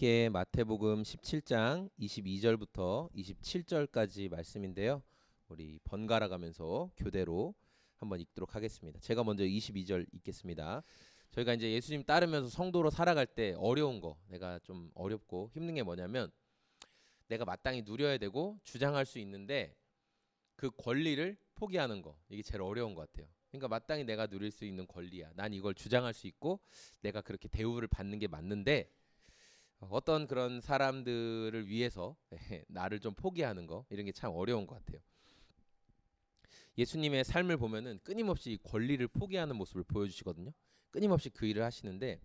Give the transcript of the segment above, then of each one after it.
함께 마태복음 17장 22절부터 27절까지 말씀인데요. 우리 번갈아 가면서 교대로 한번 읽도록 하겠습니다. 제가 먼저 22절 읽겠습니다. 저희가 이제 예수님 따르면서 성도로 살아갈 때 어려운 거, 내가 좀 어렵고 힘든 게 뭐냐면 내가 마땅히 누려야 되고 주장할 수 있는데 그 권리를 포기하는 거, 이게 제일 어려운 것 같아요. 그러니까 마땅히 내가 누릴 수 있는 권리야. 난 이걸 주장할 수 있고 내가 그렇게 대우를 받는 게 맞는데 어떤 그런 사람들을 위해서 나를 좀 포기하는 거, 이런 게 참 어려운 것 같아요. 예수님의 삶을 보면은 끊임없이 권리를 포기하는 모습을 보여주시거든요. 끊임없이 그 일을 하시는데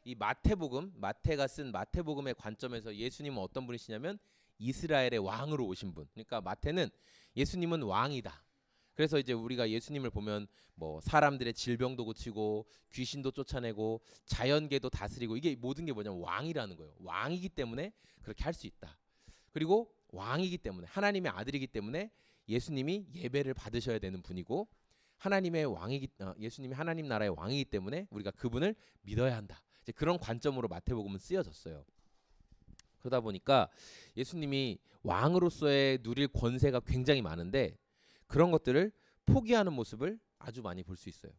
이 마태가 쓴 마태복음의 관점에서 예수님은 어떤 분이시냐면 이스라엘의 왕으로 오신 분. 그러니까 마태는 예수님은 왕이다. 그래서 이제 우리가 예수님을 보면 뭐 사람들의 질병도 고치고 귀신도 쫓아내고 자연계도 다스리고, 이게 모든 게 뭐냐면 왕이라는 거예요. 왕이기 때문에 그렇게 할 수 있다. 그리고 왕이기 때문에, 하나님의 아들이기 때문에 예수님이 예배를 받으셔야 되는 분이고, 예수님이 하나님 나라의 왕이기 때문에 우리가 그분을 믿어야 한다. 이제 그런 관점으로 마태복음은 쓰여졌어요. 그러다 보니까 예수님이 왕으로서의 누릴 권세가 굉장히 많은데 그런 것들을 포기하는 모습을 아주 많이 볼 수 있어요.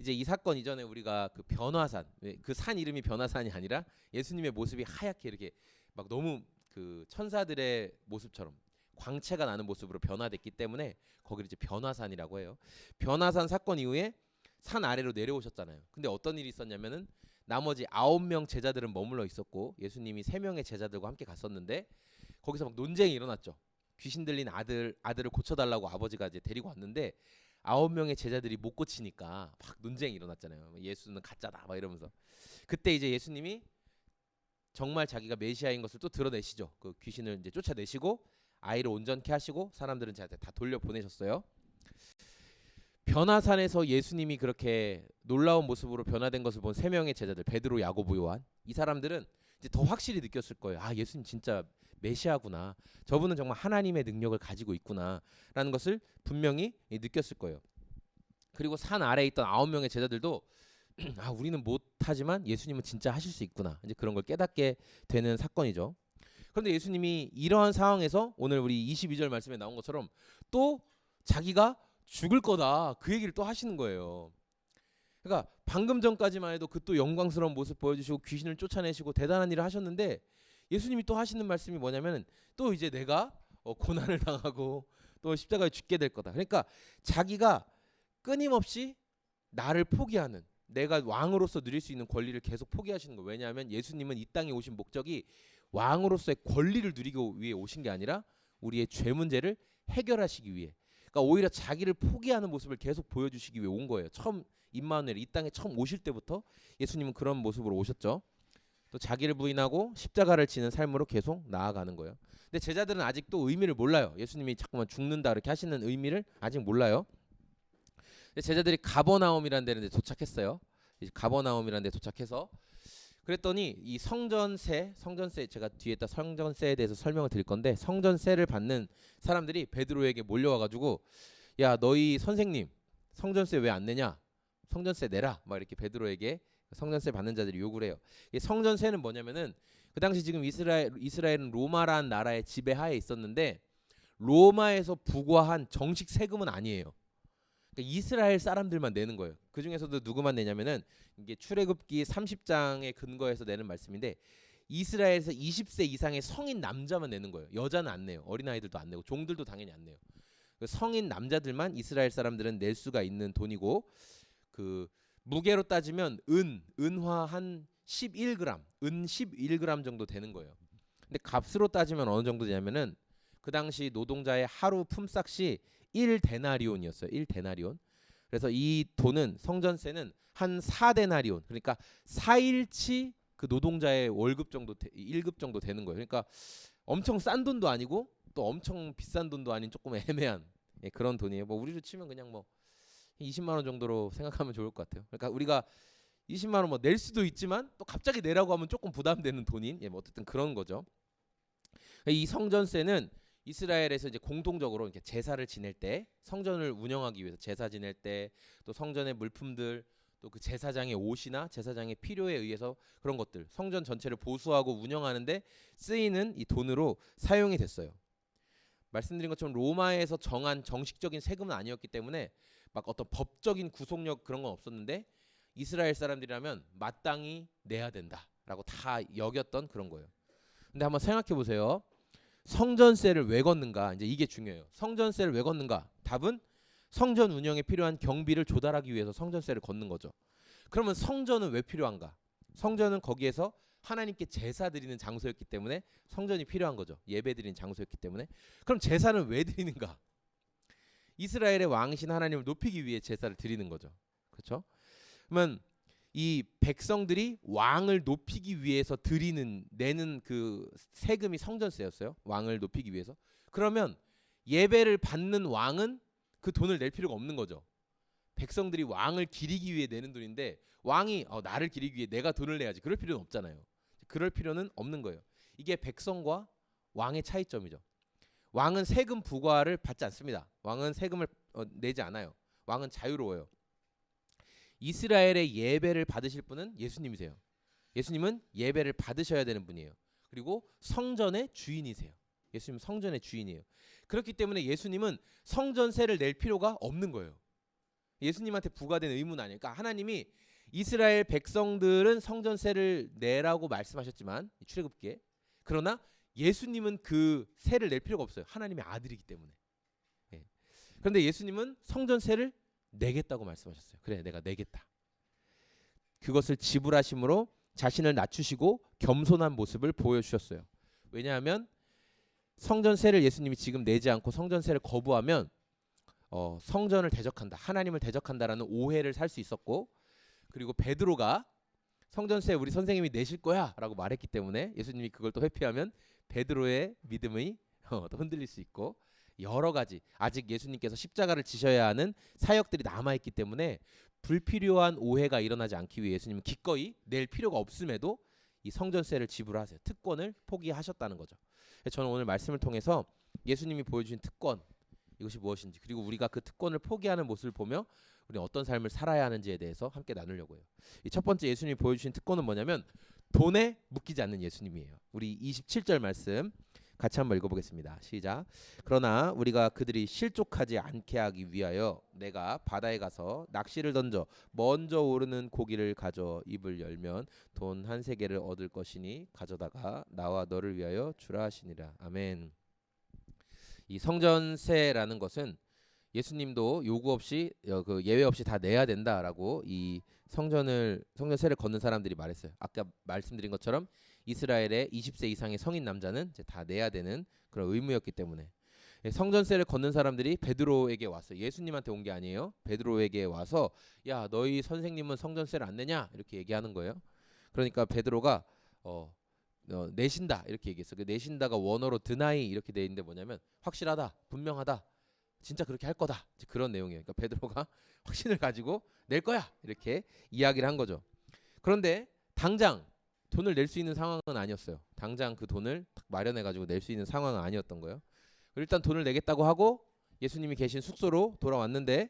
이제 이 사건 이전에 우리가 그 변화산, 그 산 이름이 변화산이 아니라 예수님의 모습이 하얗게 이렇게 막 너무 그 천사들의 모습처럼 광채가 나는 모습으로 변화됐기 때문에 거기를 이제 변화산이라고 해요. 변화산 사건 이후에 산 아래로 내려오셨잖아요. 근데 어떤 일이 있었냐면은 나머지 9명 제자들은 머물러 있었고 예수님이 3명의 제자들과 함께 갔었는데 거기서 막 논쟁이 일어났죠. 귀신 들린 아들을 고쳐달라고 아버지가 이제 데리고 왔는데 9명의 제자들이 못 고치니까 막 논쟁이 일어났잖아요. 예수는 가짜다 막 이러면서. 그때 이제 예수님이 정말 자기가 메시아인 것을 또 드러내시죠. 그 귀신을 이제 쫓아내시고 아이를 온전케 하시고 사람들은 다 돌려 보내셨어요. 변화산에서 예수님이 그렇게 놀라운 모습으로 변화된 것을 본 3명의 제자들, 베드로, 야고보, 요한, 이 사람들은 이제 더 확실히 느꼈을 거예요. 아, 예수님 진짜 메시아구나. 저분은 정말 하나님의 능력을 가지고 있구나라는 것을 분명히 느꼈을 거예요. 그리고 산 아래에 있던 9명의 제자들도 아, 우리는 못하지만 예수님은 진짜 하실 수 있구나. 이제 그런 걸 깨닫게 되는 사건이죠. 그런데 예수님이 이러한 상황에서 오늘 우리 22절 말씀에 나온 것처럼 또 자기가 죽을 거다, 그 얘기를 또 하시는 거예요. 그러니까 방금 전까지만 해도 그 또 영광스러운 모습 보여주시고 귀신을 쫓아내시고 대단한 일을 하셨는데 예수님이 또 하시는 말씀이 뭐냐면 또 이제 내가 고난을 당하고 또 십자가에 죽게 될 거다. 그러니까 자기가 끊임없이 나를 포기하는, 내가 왕으로서 누릴 수 있는 권리를 계속 포기하시는 거예요. 왜냐하면 예수님은 이 땅에 오신 목적이 왕으로서의 권리를 누리기 위해 오신 게 아니라 우리의 죄 문제를 해결하시기 위해, 그러니까 오히려 자기를 포기하는 모습을 계속 보여주시기 위해 온 거예요. 처음 임마누엘 이 땅에 처음 오실 때부터 예수님은 그런 모습으로 오셨죠. 또 자기를 부인하고 십자가를 지는 삶으로 계속 나아가는 거예요. 근데 제자들은 아직도 의미를 몰라요. 예수님이 자꾸만 죽는다 이렇게 하시는 의미를 아직 몰라요. 근데 제자들이 가버나움이라는 데는 도착했어요. 이제 가버나움이라는 데 도착해서 그랬더니 이 성전세, 제가 뒤에다 성전세에 대해서 설명을 드릴 건데, 성전세를 받는 사람들이 베드로에게 몰려와가지고 야, 너희 선생님 성전세 왜 안 내냐? 성전세 내라. 막 이렇게 베드로에게 성전세 받는 자들이 요구를 해요. 이 성전세는 뭐냐면은 그 당시 지금 이스라엘은 로마라는 나라의 지배하에 있었는데 로마에서 부과한 정식 세금은 아니에요. 그러니까 이스라엘 사람들만 내는 거예요. 그 중에서도 누구만 내냐면은 이게 출애굽기 30장에 근거해서 내는 말씀인데 이스라엘에서 20세 이상의 성인 남자만 내는 거예요. 여자는 안 내요. 어린아이들도 안 내고 종들도 당연히 안 내요. 성인 남자들만 이스라엘 사람들은 낼 수가 있는 돈이고, 그 무게로 따지면 은화 한 11g, 은 11g 정도 되는 거예요. 근데 값으로 따지면 어느 정도 되냐면은 그 당시 노동자의 하루 품삯이 1데나리온이었어요. 1데나리온. 그래서 이 돈은, 성전세는 한 4데나리온, 그러니까 4일치 그 노동자의 월급 정도, 1급 정도 되는 거예요. 그러니까 엄청 싼 돈도 아니고 또 엄청 비싼 돈도 아닌 조금 애매한 그런 돈이에요. 뭐 우리로 치면 그냥 뭐 20만 원 정도로 생각하면 좋을 것 같아요. 그러니까 우리가 20만 원 뭐 낼 수도 있지만 또 갑자기 내라고 하면 조금 부담되는 돈인, 뭐 어쨌든 그런 거죠. 이 성전세는 이스라엘에서 이제 공통적으로 이렇게 제사를 지낼 때, 성전을 운영하기 위해서 제사 지낼 때, 또 성전의 물품들, 또 그 제사장의 옷이나 제사장의 필요에 의해서 그런 것들 성전 전체를 보수하고 운영하는데 쓰이는 이 돈으로 사용이 됐어요. 말씀드린 것처럼 로마에서 정한 정식적인 세금은 아니었기 때문에 막 어떤 법적인 구속력 그런 건 없었는데 이스라엘 사람들이라면 마땅히 내야 된다라고 다 여겼던 그런 거예요. 근데 한번 생각해 보세요. 성전세를 왜 걷는가? 이제 이게 중요해요. 성전세를 왜 걷는가? 답은 성전 운영에 필요한 경비를 조달하기 위해서 성전세를 걷는 거죠. 그러면 성전은 왜 필요한가? 성전은 거기에서 하나님께 제사 드리는 장소였기 때문에 성전이 필요한 거죠. 예배 드리는 장소였기 때문에. 그럼 제사는 왜 드리는가? 이스라엘의 왕이신 하나님을 높이기 위해 제사를 드리는 거죠. 그렇죠? 그러면 이 백성들이 왕을 높이기 위해서 내는 그 세금이 성전세였어요. 왕을 높이기 위해서. 그러면 예배를 받는 왕은 그 돈을 낼 필요가 없는 거죠. 백성들이 왕을 기리기 위해 내는 돈인데 왕이 나를 기리기 위해 내가 돈을 내야지. 그럴 필요는 없잖아요. 그럴 필요는 없는 거예요. 이게 백성과 왕의 차이점이죠. 왕은 세금 부과를 받지 않습니다. 왕은 세금을 내지 않아요. 왕은 자유로워요. 이스라엘의 예배를 받으실 분은 예수님이세요. 예수님은 예배를 받으셔야 되는 분이에요. 그리고 성전의 주인이세요. 예수님은 성전의 주인이에요. 그렇기 때문에 예수님은 성전세를 낼 필요가 없는 거예요. 예수님한테 부과된 의무는 아니에요. 그러니까 하나님이 이스라엘 백성들은 성전세를 내라고 말씀하셨지만 출애굽기에 그러나 예수님은 그 세를 낼 필요가 없어요. 하나님의 아들이기 때문에. 예. 그런데 예수님은 성전세를 내겠다고 말씀하셨어요. 그래, 내가 내겠다. 그것을 지불하심으로 자신을 낮추시고 겸손한 모습을 보여주셨어요. 왜냐하면 성전세를 예수님이 지금 내지 않고 성전세를 거부하면 성전을 대적한다, 하나님을 대적한다라는 오해를 살 수 있었고, 그리고 베드로가 성전세 우리 선생님이 내실 거야라고 말했기 때문에 예수님이 그걸 또 회피하면 베드로의 믿음이 또 흔들릴 수 있고, 여러 가지 아직 예수님께서 십자가를 지셔야 하는 사역들이 남아있기 때문에 불필요한 오해가 일어나지 않기 위해 예수님은 기꺼이 낼 필요가 없음에도 이 성전세를 지불하세요. 특권을 포기하셨다는 거죠. 저는 오늘 말씀을 통해서 예수님이 보여주신 특권, 이것이 무엇인지, 그리고 우리가 그 특권을 포기하는 모습을 보며 우리 어떤 삶을 살아야 하는지에 대해서 함께 나누려고 해요. 이 첫 번째 예수님이 보여주신 특권은 뭐냐면 돈에 묶이지 않는 예수님이에요. 우리 27절 말씀 같이 한번 읽어보겠습니다. 시작. 그러나 우리가 그들이 실족하지 않게 하기 위하여 내가 바다에 가서 낚시를 던져 먼저 오르는 고기를 가져 입을 열면 돈 한 세겔을 얻을 것이니 가져다가 나와 너를 위하여 주라 하시니라. 아멘. 이 성전세라는 것은 예수님도 요구 없이 그 예외 없이 다 내야 된다라고 이 성전세를 걷는 사람들이 말했어요. 아까 말씀드린 것처럼 이스라엘의 20세 이상의 성인 남자는 이제 다 내야 되는 그런 의무였기 때문에 성전세를 걷는 사람들이 베드로에게 왔어요. 예수님한테 온 게 아니에요. 베드로에게 와서 야, 너희 선생님은 성전세를 안 내냐? 이렇게 얘기하는 거예요. 그러니까 베드로가 내신다 이렇게 얘기했어. 그 내신다가 원어로 드나이 이렇게 돼 있는데 뭐냐면 확실하다, 분명하다, 진짜 그렇게 할 거다, 그런 내용이에요. 그러니까 베드로가 확신을 가지고 낼 거야 이렇게 이야기를 한 거죠. 그런데 당장 돈을 낼 수 있는 상황은 아니었어요. 당장 그 돈을 마련해 가지고 낼 수 있는 상황은 아니었던 거예요. 일단 돈을 내겠다고 하고 예수님이 계신 숙소로 돌아왔는데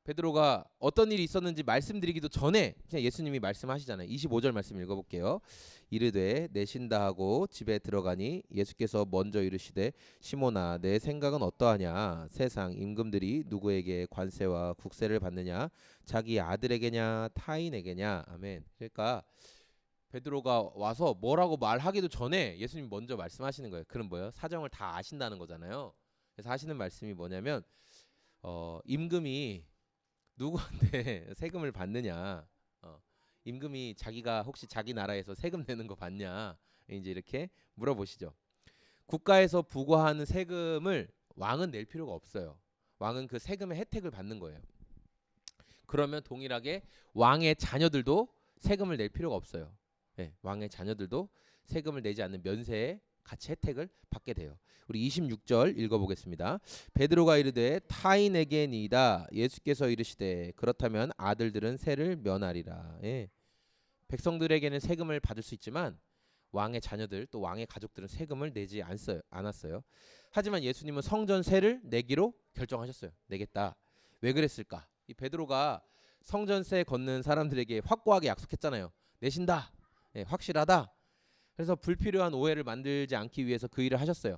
베드로가 어떤 일이 있었는지 말씀드리기도 전에 그냥 예수님이 말씀하시잖아요. 25절 말씀 읽어볼게요. 이르되 내신다 하고 집에 들어가니 예수께서 먼저 이르시되 시몬아 내 생각은 어떠하냐? 세상 임금들이 누구에게 관세와 국세를 받느냐? 자기 아들에게냐 타인에게냐? 아멘. 그러니까 베드로가 와서 뭐라고 말하기도 전에 예수님 먼저 말씀하시는 거예요. 그럼 뭐예요? 사정을 다 아신다는 거잖아요. 그래서 하시는 말씀이 뭐냐면 임금이 누구한테 세금을 받느냐? 임금이 자기가 혹시 자기 나라에서 세금 내는 거 받냐? 이제 이렇게 물어보시죠. 국가에서 부과하는 세금을 왕은 낼 필요가 없어요. 왕은 그 세금의 혜택을 받는 거예요. 그러면 동일하게 왕의 자녀들도 세금을 낼 필요가 없어요. 네, 왕의 자녀들도 세금을 내지 않는 면세의 같이 혜택을 받게 돼요. 우리 26절 읽어보겠습니다. 베드로가 이르되 타인에게니이다. 예수께서 이르시되 그렇다면 아들들은 세를 면하리라. 예. 백성들에게는 세금을 받을 수 있지만 왕의 자녀들 또 왕의 가족들은 세금을 내지 않았어요. 하지만 예수님은 성전세를 내기로 결정하셨어요. 내겠다. 왜 그랬을까? 이 베드로가 성전세 걷는 사람들에게 확고하게 약속했잖아요. 내신다. 예, 확실하다. 그래서 불필요한 오해를 만들지 않기 위해서 그 일을 하셨어요.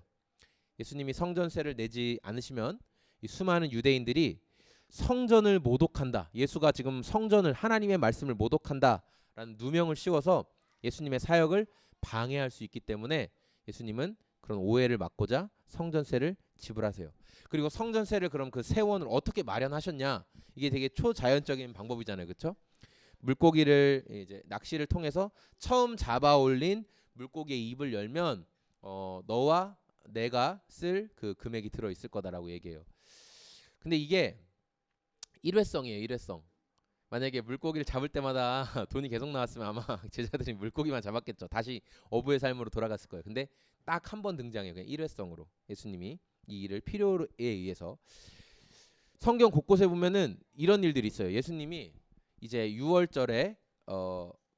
예수님이 성전세를 내지 않으시면 이 수많은 유대인들이 성전을 모독한다. 예수가 지금 성전을 하나님의 말씀을 모독한다라는 누명을 씌워서 예수님의 사역을 방해할 수 있기 때문에 예수님은 그런 오해를 막고자 성전세를 지불하세요. 그리고 성전세를 그럼 그 세원을 어떻게 마련하셨냐? 이게 되게 초자연적인 방법이잖아요. 그렇죠? 물고기를 이제 낚시를 통해서 처음 잡아 올린 물고기의 입을 열면 너와 내가 쓸 그 금액이 들어 있을 거다라고 얘기해요. 근데 이게 일회성이에요. 일회성. 만약에 물고기를 잡을 때마다 돈이 계속 나왔으면 아마 제자들이 물고기만 잡았겠죠. 다시 어부의 삶으로 돌아갔을 거예요. 근데 딱 한 번 등장해요. 그냥 일회성으로 예수님이 이 일을 필요에 의해서. 성경 곳곳에 보면은 이런 일들이 있어요. 예수님이 이제 6월절에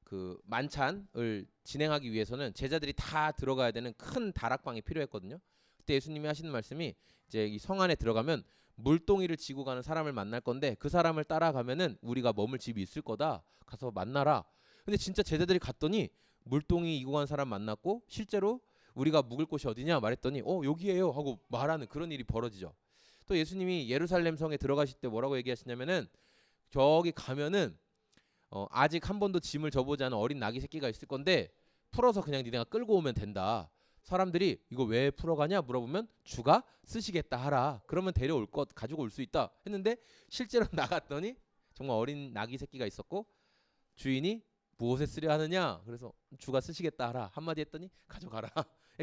그 만찬을 진행하기 위해서는 제자들이 다 들어가야 되는 큰 다락방이 필요했거든요. 그때 예수님이 하시는 말씀이 이제 이 성 안에 들어가면 물동이를 지고 가는 사람을 만날 건데 그 사람을 따라가면은 우리가 머물 집이 있을 거다. 가서 만나라. 근데 진짜 제자들이 갔더니 물동이 이고 간 사람 만났고 실제로 우리가 묵을 곳이 어디냐 말했더니 여기에요 하고 말하는 그런 일이 벌어지죠. 또 예수님이 예루살렘 성에 들어가실 때 뭐라고 얘기하시냐면은 저기 가면은 아직 한 번도 짐을 져보지 않은 어린 나귀 새끼가 있을 건데 풀어서 그냥 니네가 끌고 오면 된다. 사람들이 이거 왜 풀어가냐 물어보면 주가 쓰시겠다 하라. 그러면 데려올 것 가지고 올 수 있다 했는데 실제로 나갔더니 정말 어린 나귀 새끼가 있었고 주인이 무엇에 쓰려 하느냐 그래서 주가 쓰시겠다 하라 한마디 했더니 가져가라.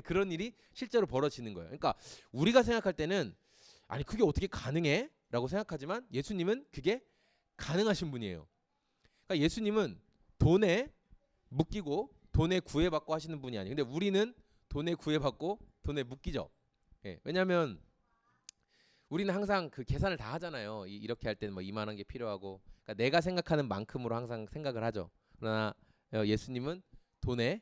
그런 일이 실제로 벌어지는 거예요. 그러니까 우리가 생각할 때는 아니 그게 어떻게 가능해? 라고 생각하지만 예수님은 그게 가능하신 분이에요. 그러니까 예수님은 돈에 묶이고 돈에 구애받고 하시는 분이 아니에요. 근데 우리는 돈에 구애받고 돈에 묶이죠. 예, 왜냐하면 우리는 항상 그 계산을 다 하잖아요. 이렇게 할 때는 뭐 이만한 게 필요하고 그러니까 내가 생각하는 만큼으로 항상 생각을 하죠. 그러나 예수님은 돈에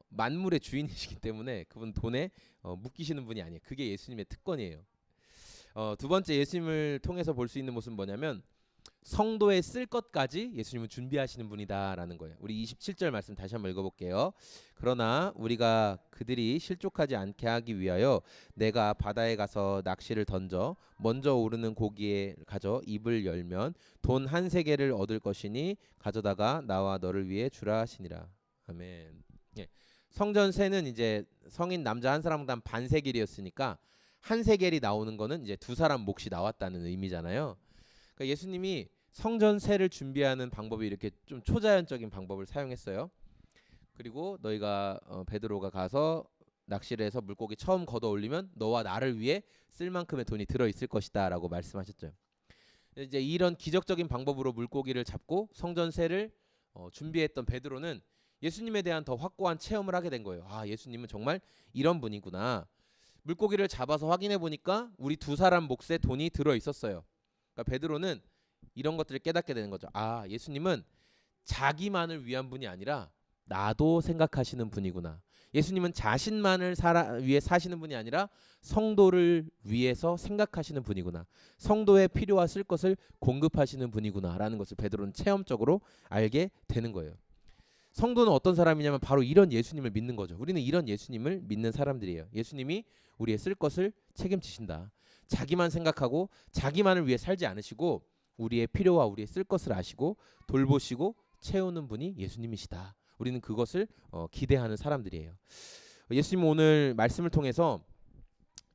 만물의 주인이시기 때문에 그분 돈에 묶이시는 분이 아니에요. 그게 예수님의 특권이에요. 두 번째 예수님을 통해서 볼 수 있는 모습은 뭐냐면 성도에 쓸 것까지 예수님은 준비하시는 분이다라는 거예요. 우리 27절 말씀 다시 한번 읽어볼게요. 그러나 우리가 그들이 실족하지 않게 하기 위하여 내가 바다에 가서 낚시를 던져 먼저 오르는 고기에 가져 입을 열면 돈 한 세겔을 얻을 것이니 가져다가 나와 너를 위해 주라 하시니라. 아멘. 예. 성전세는 이제 성인 남자 한 사람당 반 세겔이었으니까 한 세겔이 나오는 거는 이제 두 사람 몫이 나왔다는 의미잖아요. 그러니까 예수님이 성전세를 준비하는 방법이 이렇게 좀 초자연적인 방법을 사용했어요. 그리고 너희가 베드로가 가서 낚시를 해서 물고기 처음 걷어 올리면 너와 나를 위해 쓸 만큼의 돈이 들어 있을 것이다라고 말씀하셨죠. 이제 이런 기적적인 방법으로 물고기를 잡고 성전세를 준비했던 베드로는 예수님에 대한 더 확고한 체험을 하게 된 거예요. 아, 예수님은 정말 이런 분이구나. 물고기를 잡아서 확인해 보니까 우리 두 사람 몫에 돈이 들어 있었어요. 그러니까 베드로는 이런 것들을 깨닫게 되는 거죠. 아, 예수님은 자기만을 위한 분이 아니라 나도 생각하시는 분이구나. 예수님은 자신만을 위해 사시는 분이 아니라 성도를 위해서 생각하시는 분이구나. 성도의 필요와 쓸 것을 공급하시는 분이구나라는 것을 베드로는 체험적으로 알게 되는 거예요. 성도는 어떤 사람이냐면 바로 이런 예수님을 믿는 거죠. 우리는 이런 예수님을 믿는 사람들이에요. 예수님이 우리의 쓸 것을 책임지신다. 자기만 생각하고 자기만을 위해 살지 않으시고 우리의 필요와 우리의 쓸 것을 아시고 돌보시고 채우는 분이 예수님이시다. 우리는 그것을 기대하는 사람들이에요. 예수님 오늘 말씀을 통해서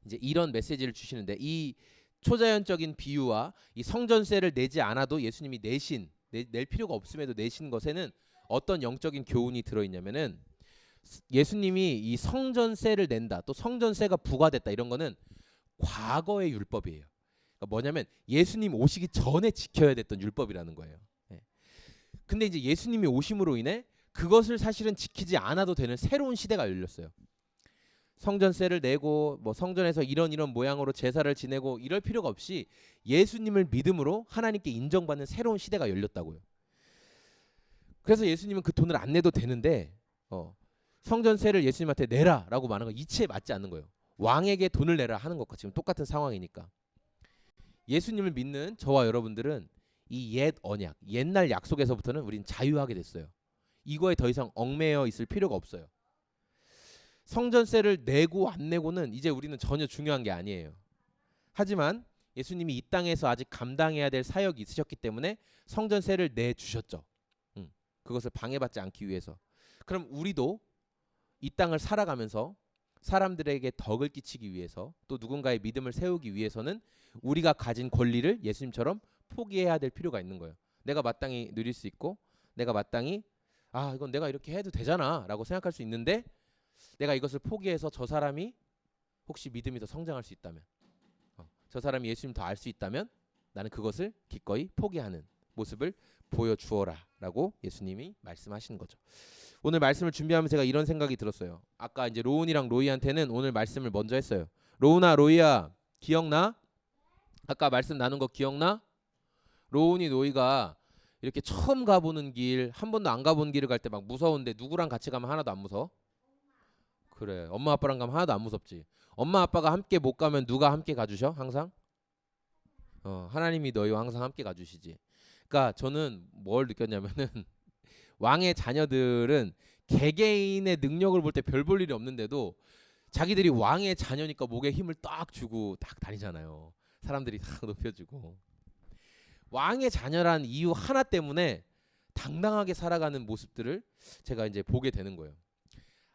이제 이런 메시지를 주시는데 이 초자연적인 비유와 이 성전세를 내지 않아도 예수님이 낼 필요가 없음에도 내신 것에는 어떤 영적인 교훈이 들어있냐면은 예수님이 이 성전세를 낸다 또 성전세가 부과됐다 이런 거는 과거의 율법이에요. 그러니까 뭐냐면 예수님 오시기 전에 지켜야 됐던 율법이라는 거예요. 예. 근데 이제 예수님이 오심으로 인해 그것을 사실은 지키지 않아도 되는 새로운 시대가 열렸어요. 성전세를 내고 뭐 성전에서 이런 모양으로 제사를 지내고 이럴 필요가 없이 예수님을 믿음으로 하나님께 인정받는 새로운 시대가 열렸다고요. 그래서 예수님은 그 돈을 안 내도 되는데 성전세를 예수님한테 내라라고 말하는 건 이치에 맞지 않는 거예요. 왕에게 돈을 내라 하는 것과 지금 똑같은 상황이니까. 예수님을 믿는 저와 여러분들은 이 옛 언약, 옛날 약속에서부터는 우린 자유하게 됐어요. 이거에 더 이상 얽매여 있을 필요가 없어요. 성전세를 내고 안 내고는 이제 우리는 전혀 중요한 게 아니에요. 하지만 예수님이 이 땅에서 아직 감당해야 될 사역이 있으셨기 때문에 성전세를 내주셨죠. 그것을 방해받지 않기 위해서. 그럼 우리도 이 땅을 살아가면서 사람들에게 덕을 끼치기 위해서 또 누군가의 믿음을 세우기 위해서는 우리가 가진 권리를 예수님처럼 포기해야 될 필요가 있는 거예요. 내가 마땅히 누릴 수 있고 내가 마땅히 이건 내가 이렇게 해도 되잖아 라고 생각할 수 있는데 내가 이것을 포기해서 저 사람이 혹시 믿음이 더 성장할 수 있다면 저 사람이 예수님 더 알 수 있다면 나는 그것을 기꺼이 포기하는 모습을 보여주어라 라고 예수님이 말씀하시는 거죠. 오늘 말씀을 준비하면서 제가 이런 생각이 들었어요. 아까 이제 로운이랑 로이한테는 오늘 말씀을 먼저 했어요. 로운아 로이야 기억나? 아까 말씀 나눈 거 기억나? 로운이 로이가 이렇게 처음 가보는 길, 한 번도 안 가본 길을 갈 때 막 무서운데 누구랑 같이 가면 하나도 안 무서워? 그래, 엄마 아빠랑 가면 하나도 안 무섭지. 엄마 아빠가 함께 못 가면 누가 함께 가주셔? 항상? 하나님이 너희와 항상 함께 가주시지. 그러니까 저는 뭘 느꼈냐면은 왕의 자녀들은 개개인의 능력을 볼 때 별 볼 일이 없는데도 자기들이 왕의 자녀니까 목에 힘을 딱 주고 딱 다니잖아요. 사람들이 딱 높여주고. 왕의 자녀란 이유 하나 때문에 당당하게 살아가는 모습들을 제가 이제 보게 되는 거예요.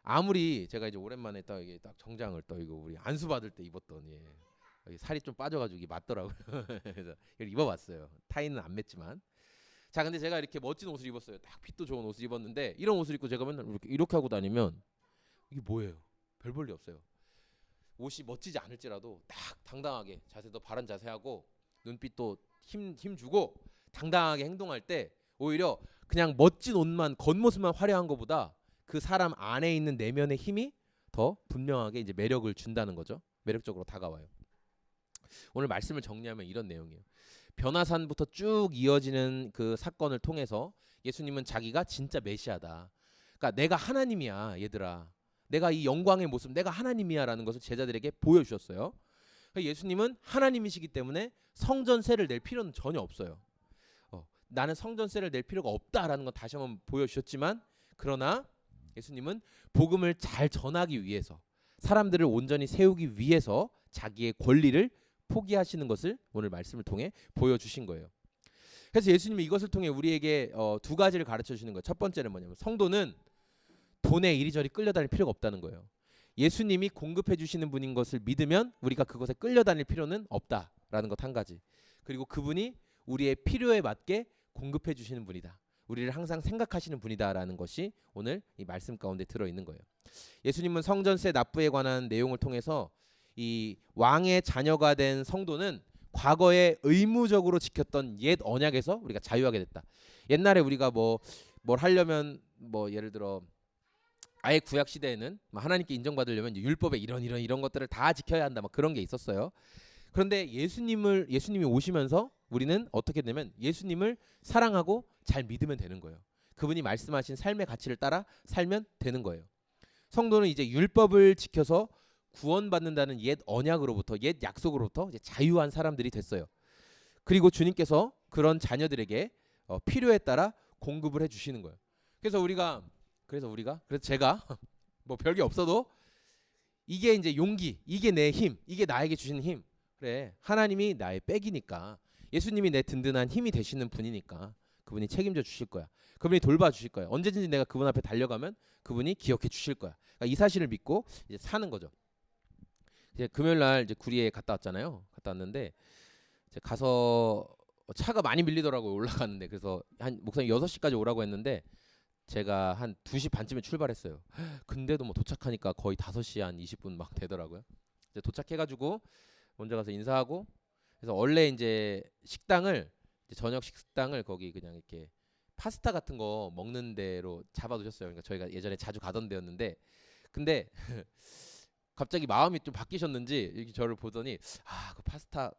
아무리 제가 이제 오랜만에 딱 이게 딱 정장을 또 이거 우리 안수 받을 때 입었더니 살이 좀 빠져가지고 이게 맞더라고요. 그래서 이걸 입어봤어요. 타이는 안 맸지만. 자, 근데 제가 이렇게 멋진 옷을 입었어요. 딱 핏도 좋은 옷을 입었는데 이런 옷을 입고 제가 맨날 이렇게 하고 다니면 이게 뭐예요? 별 볼일 없어요. 옷이 멋지지 않을지라도 딱 당당하게 자세도 바른 자세하고 눈빛도 힘 주고 당당하게 행동할 때 오히려 그냥 멋진 옷만 겉모습만 화려한 것보다 그 사람 안에 있는 내면의 힘이 더 분명하게 이제 매력을 준다는 거죠. 매력적으로 다가와요. 오늘 말씀을 정리하면 이런 내용이에요. 변화산부터 쭉 이어지는 그 사건을 통해서 예수님은 자기가 진짜 메시아다. 그러니까 내가 하나님이야, 얘들아. 내가 이 영광의 모습, 내가 하나님이야라는 것을 제자들에게 보여주셨어요. 그러니까 예수님은 하나님이시기 때문에 성전세를 낼 필요는 전혀 없어요. 나는 성전세를 낼 필요가 없다라는 건 다시 한번 보여주셨지만 그러나 예수님은 복음을 잘 전하기 위해서 사람들을 온전히 세우기 위해서 자기의 권리를 포기하시는 것을 오늘 말씀을 통해 보여주신 거예요. 그래서 예수님이 이것을 통해 우리에게 두 가지를 가르쳐 주시는 거예요. 첫 번째는 뭐냐면 성도는 돈에 이리저리 끌려다닐 필요가 없다는 거예요. 예수님이 공급해 주시는 분인 것을 믿으면 우리가 그것에 끌려다닐 필요는 없다라는 것 한 가지. 그리고 그분이 우리의 필요에 맞게 공급해 주시는 분이다. 우리를 항상 생각하시는 분이다라는 것이 오늘 이 말씀 가운데 들어있는 거예요. 예수님은 성전세 납부에 관한 내용을 통해서 이 왕의 자녀가 된 성도는 과거에 의무적으로 지켰던 옛 언약에서 우리가 자유하게 됐다. 옛날에 우리가 뭘 하려면 예를 들어 아예 구약 시대에는 하나님께 인정받으려면 율법에 이런 것들을 다 지켜야 한다. 그런 게 있었어요. 그런데 예수님이 오시면서 우리는 어떻게 되면 예수님을 사랑하고 잘 믿으면 되는 거예요. 그분이 말씀하신 삶의 가치를 따라 살면 되는 거예요. 성도는 이제 율법을 지켜서 구원받는다는 옛 언약으로부터 옛 약속으로부터 이제 자유한 사람들이 됐어요. 그리고 주님께서 그런 자녀들에게 필요에 따라 공급을 해 주시는 거예요. 그래서 제가 별게 없어도 이게 이제 용기, 이게 내 힘, 이게 나에게 주시는 힘. 그래, 하나님이 나의 백이니까 예수님이 내 든든한 힘이 되시는 분이니까 그분이 책임져 주실 거야. 그분이 돌봐 주실 거야. 언제든지 내가 그분 앞에 달려가면 그분이 기억해 주실 거야. 그러니까 이 사실을 믿고 이제 사는 거죠. 이제 금요일 날 이제 구리에 갔다 왔잖아요. 갔다 왔는데 이제 가서 차가 많이 밀리더라고요. 올라가는데. 그래서 한 목사님 6시까지 오라고 했는데 제가 한 2시 반쯤에 출발했어요. 근데도 도착하니까 거의 5시 한 20분 막 되더라고요. 이제 도착해가지고 먼저 가서 인사하고 그래서 원래 이제 저녁 식당을 거기 그냥 이렇게 파스타 같은 거 먹는 데로 잡아두셨어요. 그러니까 저희가 예전에 자주 가던 데였는데 근데 갑자기 마음이 좀 바뀌셨는지 이렇게 저를 보더니 그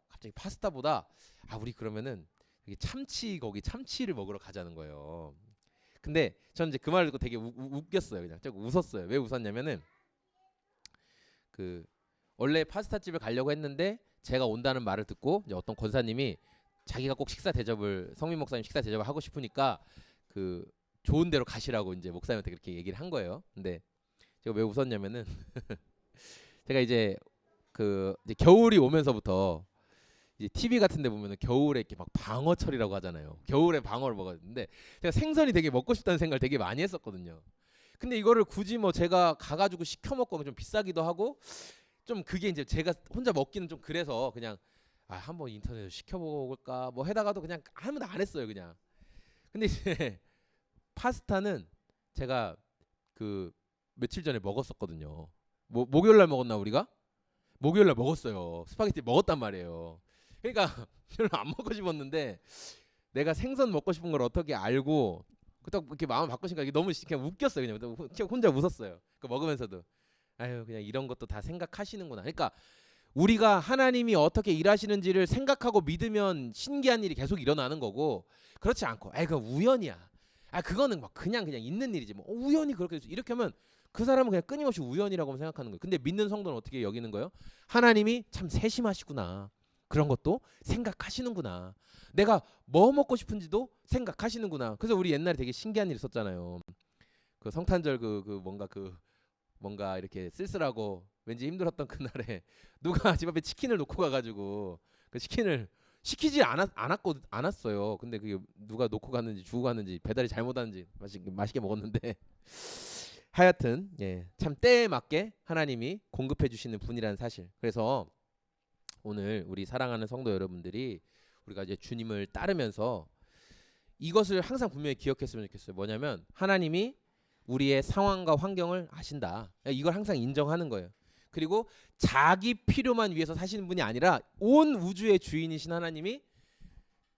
갑자기 파스타보다 우리 그러면은 거기 참치를 먹으러 가자는 거예요. 근데 저는 이제 그 말을 듣고 되게 웃겼어요. 그냥 조금 웃었어요. 왜 웃었냐면은 원래 파스타 집을 가려고 했는데 제가 온다는 말을 듣고 이제 어떤 권사님이 자기가 꼭 식사 대접을 성민 목사님 식사 대접을 하고 싶으니까 그 좋은 데로 가시라고 이제 목사님한테 그렇게 얘기를 한 거예요. 근데 제가 왜 웃었냐면은 제가 이제 그 이제 겨울이 오면서부터 이제 TV 같은 데 보면은 겨울에 이렇게 막 방어철이라고 하잖아요. 겨울에 방어를 먹었는데 제가 생선이 되게 먹고 싶다는 생각을 되게 많이 했었거든요. 근데 이거를 굳이 뭐 제가 가가지고 시켜 먹고 좀 비싸기도 하고 좀 그게 이제 제가 혼자 먹기는 좀 그래서 그냥 아 한번 인터넷으로 시켜 먹을까 뭐 해다가도 그냥 아무도 안 했어요 그냥. 근데 이제 파스타는 제가 그 며칠 전에 먹었었거든요. 목요일 날 먹었나 우리가? 목요일 날 먹었어요. 스파게티 먹었단 말이에요. 그러니까 별로 안 먹고 싶었는데 내가 생선 먹고 싶은 걸 어떻게 알고 딱 이렇게 마음 바꾸니까 이게 너무 그냥 웃겼어요. 그냥 혼자 웃었어요. 그 먹으면서도 아유 그냥 이런 것도 다 생각하시는구나. 그러니까 우리가 하나님이 어떻게 일하시는지를 생각하고 믿으면 신기한 일이 계속 일어나는 거고 그렇지 않고 아이 그건 우연이야. 아 그거는 막 그냥 있는 일이지 뭐 우연히 그렇게 이렇게 하면 그 사람은 그냥 끊임없이 우연이라고 생각하는 거예요. 근데 믿는 성도는 어떻게 여기는 거예요? 하나님이 참 세심하시구나. 그런 것도 생각하시는구나. 내가 뭐 먹고 싶은지도 생각하시는구나. 그래서 우리 옛날에 되게 신기한 일 있었잖아요. 그 성탄절 뭔가 이렇게 쓸쓸하고 왠지 힘들었던 그날에 누가 집 앞에 치킨을 놓고 가가지고 그 치킨을 시키지 않았어요. 근데 그게 누가 놓고 갔는지 주고 갔는지 배달이 잘못왔는지 맛있게 먹었는데 하여튼 참 때에 맞게 하나님이 공급해 주시는 분이라는 사실. 그래서 오늘 우리 사랑하는 성도 여러분들이 우리가 이제 주님을 따르면서 이것을 항상 분명히 기억했으면 좋겠어요. 뭐냐면 하나님이 우리의 상황과 환경을 아신다. 이걸 항상 인정하는 거예요. 그리고 자기 필요만 위해서 사시는 분이 아니라 온 우주의 주인이신 하나님이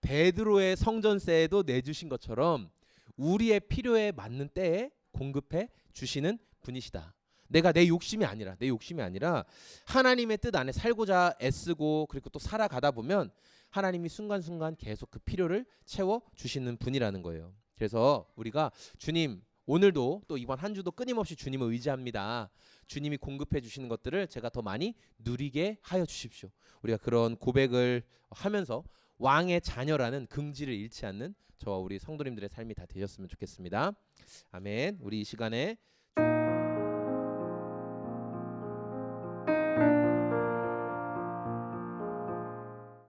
베드로의 성전세에도 내주신 것처럼 우리의 필요에 맞는 때에 공급해 주시는 분이시다. 내가 내 욕심이 아니라 하나님의 뜻 안에 살고자 애쓰고 그리고 또 살아가다 보면 하나님이 순간순간 계속 그 필요를 채워 주시는 분이라는 거예요. 그래서 우리가 주님 오늘도 또 이번 한 주도 끊임없이 주님을 의지합니다. 주님이 공급해 주시는 것들을 제가 더 많이 누리게 하여 주십시오. 우리가 그런 고백을 하면서 왕의 자녀라는 긍지를 잃지 않는 저와 우리 성도님들의 삶이 다 되셨으면 좋겠습니다. 아멘. 우리 이 시간에